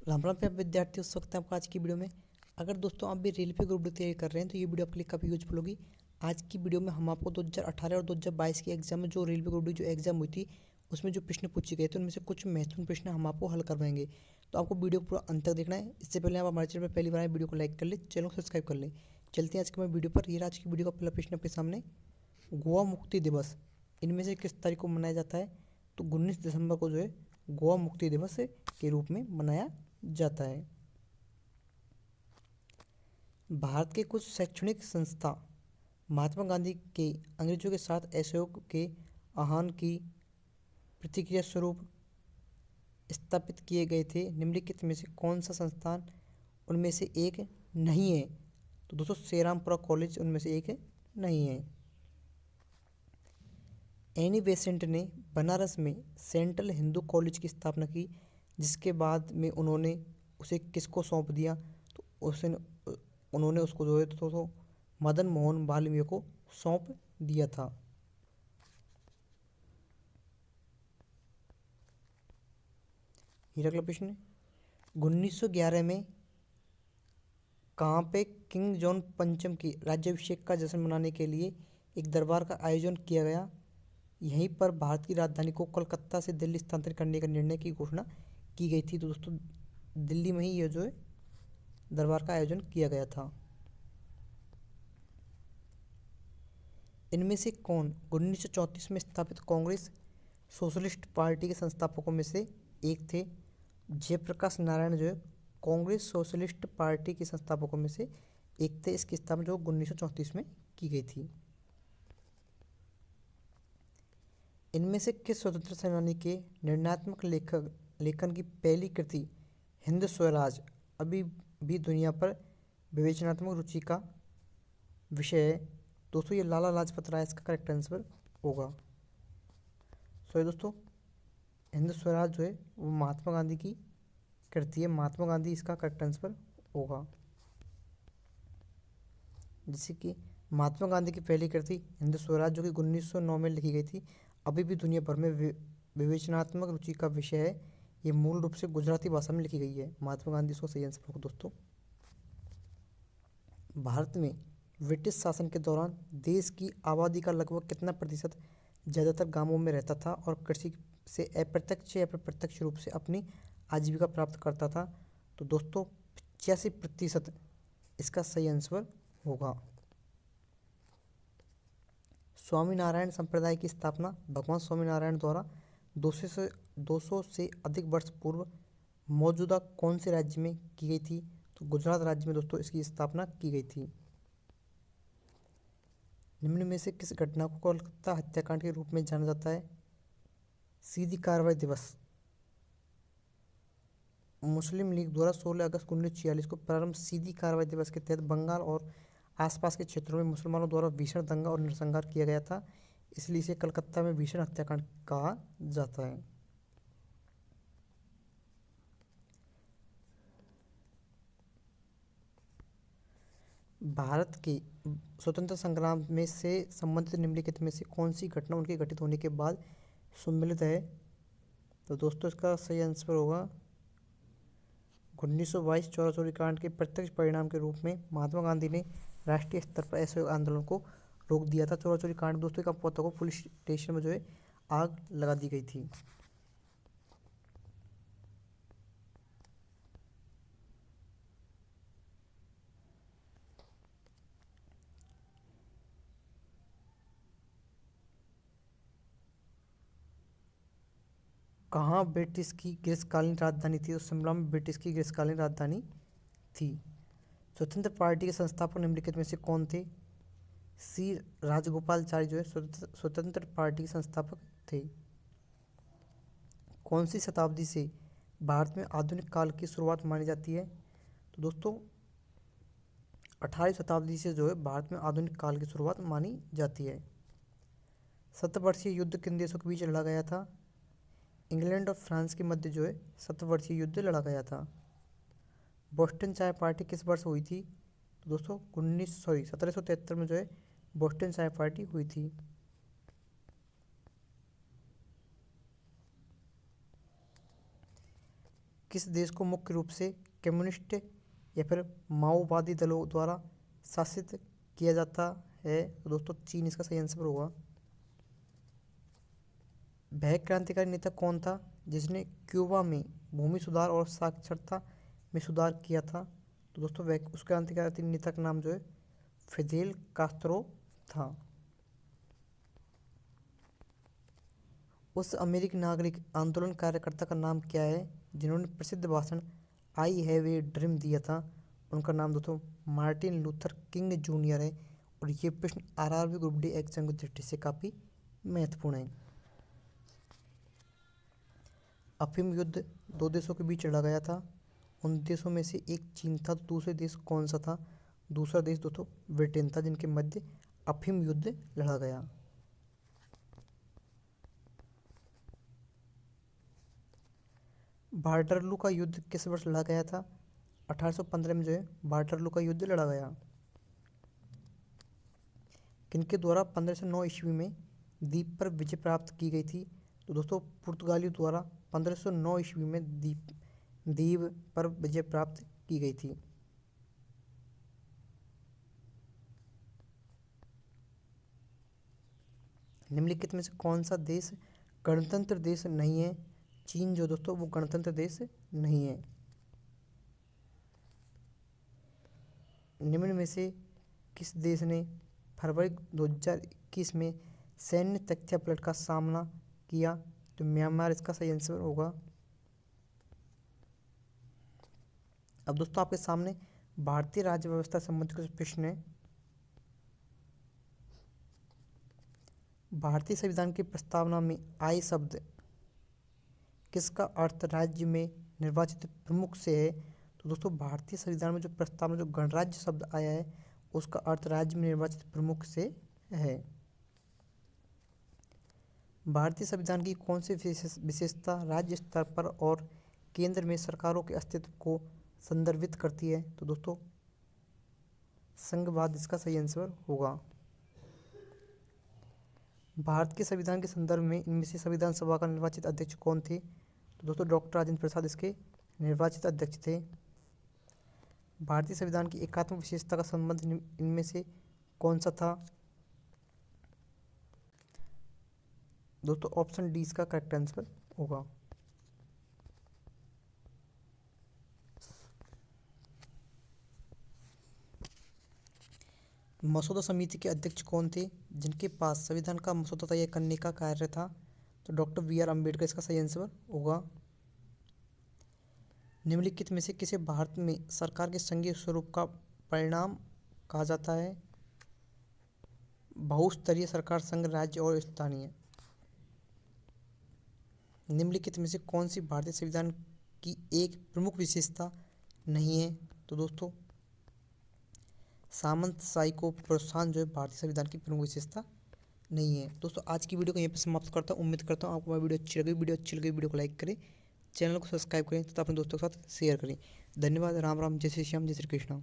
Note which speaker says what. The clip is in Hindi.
Speaker 1: राम राम पे विद्यार्थी उस वक्त आपको आज की वीडियो में। अगर दोस्तों आप भी रेलवे ग्रुप डी तैयारी कर रहे हैं तो ये वीडियो आपके लिए काफ़ी यूजफुल होगी। आज की वीडियो में हम आपको 2018 और 2022 की एग्जाम में जो रेलवे ग्रुप डी जो एग्जाम हुई थी उसमें जो प्रश्न पूछे गए थे उनमें से कुछ महत्वपूर्ण प्रश्न हम आपको हल करवाएंगे। तो आपको वीडियो पूरा अंत तक देखना है। इससे पहले आप हमारे चैनल पर पहली बार आए वीडियो को लाइक कर ले, चैनल को सब्सक्राइब कर ले। चलते हैं आज के हमारे वीडियो पर। ये आज की वीडियो का पहला प्रश्न आपके सामने, गोवा मुक्ति दिवस इनमें से किस तारीख को मनाया जाता है? तो 19 दिसंबर को जो है गोवा मुक्ति दिवस के रूप में मनाया जाता है। भारत के कुछ शैक्षणिक संस्था महात्मा गांधी के अंग्रेजों के साथ असहयोग के आह्वान की प्रतिक्रिया स्वरूप स्थापित किए गए थे। निम्नलिखित में से कौन सा संस्थान उनमें से एक नहीं है? तो दोस्तों सेरामपुरा कॉलेज उनमें से एक नहीं है। एनी बेसेंट ने बनारस में सेंट्रल हिंदू कॉलेज की स्थापना की, जिसके बाद में उन्होंने उसे किसको सौंप दिया? तो उन्होंने उसको जो है तो मदन मोहन मालवीय को सौंप दिया था। ये अगला प्रश्न है, 1911 में कहाँ पे किंग जॉन पंचम की राज्याभिषेक का जश्न मनाने के लिए एक दरबार का आयोजन किया गया? यहीं पर भारत की राजधानी को कोलकाता से दिल्ली स्थानांतरित करने का निर्णय की घोषणा की गई थी। तो दोस्तों दिल्ली में ही यह जो है दरबार का आयोजन किया गया था। इनमें से कौन 1934 में स्थापित कांग्रेस सोशलिस्ट पार्टी के संस्थापकों में से एक थे? जयप्रकाश नारायण जो है कांग्रेस सोशलिस्ट पार्टी के संस्थापकों में से एक थे। इसकी स्थापना जो 1934 में की गई थी। इनमें से किस स्वतंत्र सेनानी के निर्णयात्मक लेखन की पहली कृति हिंद स्वराज अभी भी दुनिया पर विवेचनात्मक रुचि का विषय है? दोस्तों ये लाला लाजपत राय इसका करेक्ट आंसर होगा। सॉरी दोस्तों, हिंद स्वराज जो है वो महात्मा गांधी की कृति है। महात्मा गांधी इसका करेक्ट आंसर होगा। जैसे कि महात्मा गांधी की पहली कृति हिंद स्वराज जो कि 1909 में लिखी गई थी, अभी भी दुनिया भर में विवेचनात्मक रुचि का विषय है। ये मूल रूप से गुजराती भाषा में लिखी गई है। महात्मा गांधी इसको सही आंसर होगा। दोस्तों भारत में ब्रिटिश शासन के दौरान देश की आबादी का लगभग कितना प्रतिशत ज़्यादातर गांवों में रहता था और कृषि से अप्रत्यक्ष या प्रत्यक्ष रूप से अपनी आजीविका प्राप्त करता था? तो दोस्तों 85% इसका सही आंसर होगा। स्वामीनारायण संप्रदाय की स्थापना भगवान स्वामीनारायण द्वारा 200 से अधिक वर्ष पूर्व मौजूदा कौन से राज्य में की गई थी? तो गुजरात राज्य में दोस्तों इसकी स्थापना की गई थी। निम्न में से किस घटना को कोलकाता हत्याकांड के रूप में जाना जाता है? सीधी कार्रवाई दिवस मुस्लिम लीग द्वारा 16 अगस्त 1946 को प्रारंभ सीधी कार्रवाई दिवस के तहत बंगाल और आसपास के क्षेत्रों में मुसलमानों द्वारा भीषण दंगा और नरसंहार किया गया था, इसलिए इसे कलकत्ता में भीषण हत्याकांड कहा जाता है। भारत के स्वतंत्र संग्राम में से संबंधित निम्नलिखित में से कौन सी घटना उनके घटित होने के बाद सम्मिलित है? तो दोस्तों इसका सही आंसर होगा 1922 चौरा चौरी कांड के प्रत्यक्ष परिणाम के रूप में महात्मा गांधी ने राष्ट्रीय स्तर पर असहयोग आंदोलन को रोक दिया था। चौरा चौरी कांड दोस्तों का पता को पुलिस स्टेशन में जो है आग लगा दी गई थी। कहाँ ब्रिटिश की ग्रीष्मकालीन राजधानी थी? तो शिमला में ब्रिटिश की ग्रीष्मकालीन राजधानी थी। स्वतंत्र पार्टी के संस्थापक निम्नलिखित में से कौन थे? सी राजगोपालचारी जो है स्वतंत्र पार्टी के संस्थापक थे। कौन सी शताब्दी से भारत में आधुनिक काल की शुरुआत मानी जाती है? तो दोस्तों 18वीं शताब्दी से जो है भारत में आधुनिक काल की शुरुआत मानी जाती है। शतवर्षीय युद्ध किन देशों के बीच लड़ा गया था? इंग्लैंड और फ्रांस के मध्य जो है शतवर्षीय युद्ध लड़ा गया था। बोस्टन चाय पार्टी किस वर्ष हुई थी? तो दोस्तों 1773 में जो है बोस्टन चाय पार्टी हुई थी। किस देश को मुख्य रूप से कम्युनिस्ट या फिर माओवादी दलों द्वारा शासित किया जाता है? तो दोस्तों चीन इसका सही आंसर होगा। वह क्रांतिकारी नेता कौन था जिसने क्यूबा में भूमि सुधार और साक्षरता में सुधार किया था? तो दोस्तों वह उस क्रांतिकारी नेता का नाम जो है फिदेल कास्त्रो था। उस अमेरिकी नागरिक आंदोलन कार्यकर्ता का नाम क्या है जिन्होंने प्रसिद्ध भाषण आई हैव ए ड्रीम दिया था? उनका नाम दोस्तों मार्टिन लूथर किंग जूनियर है। और ये प्रश्न आरआरबी ग्रुप डी एग्जाम की दृष्टि से काफ़ी महत्वपूर्ण है। अफीम युद्ध दो देशों के बीच लड़ा गया था। उन देशों में से एक चीन था, तो दूसरे देश कौन सा था? दूसरा देश दोस्तों ब्रिटेन था, जिनके मध्य अफीम युद्ध लड़ा गया। वाटरलू का युद्ध किस वर्ष लड़ा गया था? 1815 में जो है वाटरलू का युद्ध लड़ा गया। किनके द्वारा 1509 ईस्वी में द्वीप पर विजय प्राप्त की गई थी? तो दोस्तों पुर्तगालियों द्वारा 1509 ईस्वी में द्वीप पर विजय प्राप्त की गई थी। निम्नलिखित में से कौन सा देश गणतंत्र देश नहीं है? चीन जो दोस्तों वो गणतंत्र देश नहीं है। निम्न में से किस देश ने फरवरी 2021 में सैन्य तख्तापलट का सामना किया? तो म्यांमार इसका सही आंसर होगा। अब दोस्तों आपके सामने भारतीय राज्य व्यवस्था संबंधी कुछ प्रश्न है। भारतीय संविधान की प्रस्तावना में आय शब्द किसका अर्थ राज्य में निर्वाचित प्रमुख से है? तो दोस्तों भारतीय संविधान में जो प्रस्तावना जो गणराज्य शब्द आया है उसका अर्थ राज्य में निर्वाचित प्रमुख से है। भारतीय संविधान की कौन सी विशेषता राज्य स्तर पर और केंद्र में सरकारों के अस्तित्व को संदर्भित करती है? तो दोस्तों संघवाद इसका सही आंसर होगा। भारत के संविधान के संदर्भ में इनमें से संविधान सभा का निर्वाचित अध्यक्ष कौन थे? तो दोस्तों डॉक्टर राजेंद्र प्रसाद इसके निर्वाचित अध्यक्ष थे। भारतीय संविधान की एकात्मक विशेषता का संबंध इनमें से कौन सा था? दोस्तों ऑप्शन डी इसका करेक्ट आंसर होगा। मसौदा समिति के अध्यक्ष कौन थे जिनके पास संविधान का मसौदा तैयार करने का कार्य था? तो डॉक्टर बी.आर. अम्बेडकर इसका सही आंसर होगा। निम्नलिखित में से किसे भारत में सरकार के संघीय स्वरूप का परिणाम कहा जाता है? बहुस्तरीय सरकार, संघ, राज्य और स्थानीय। निम्नलिखित में से कौन सी भारतीय संविधान की एक प्रमुख विशेषता नहीं है? तो दोस्तों सामंतशाही को प्रोत्साहन जो है भारतीय संविधान की प्रमुख विशेषता नहीं है। दोस्तों आज की वीडियो को यहीं पर समाप्त करता हूँ। उम्मीद करता हूँ आपको मेरी वीडियो अच्छी लगी वीडियो को लाइक करें, चैनल को सब्सक्राइब करें तथा अपने दोस्तों के साथ शेयर करें। धन्यवाद। राम राम, जय श्री श्याम, जय श्री कृष्ण।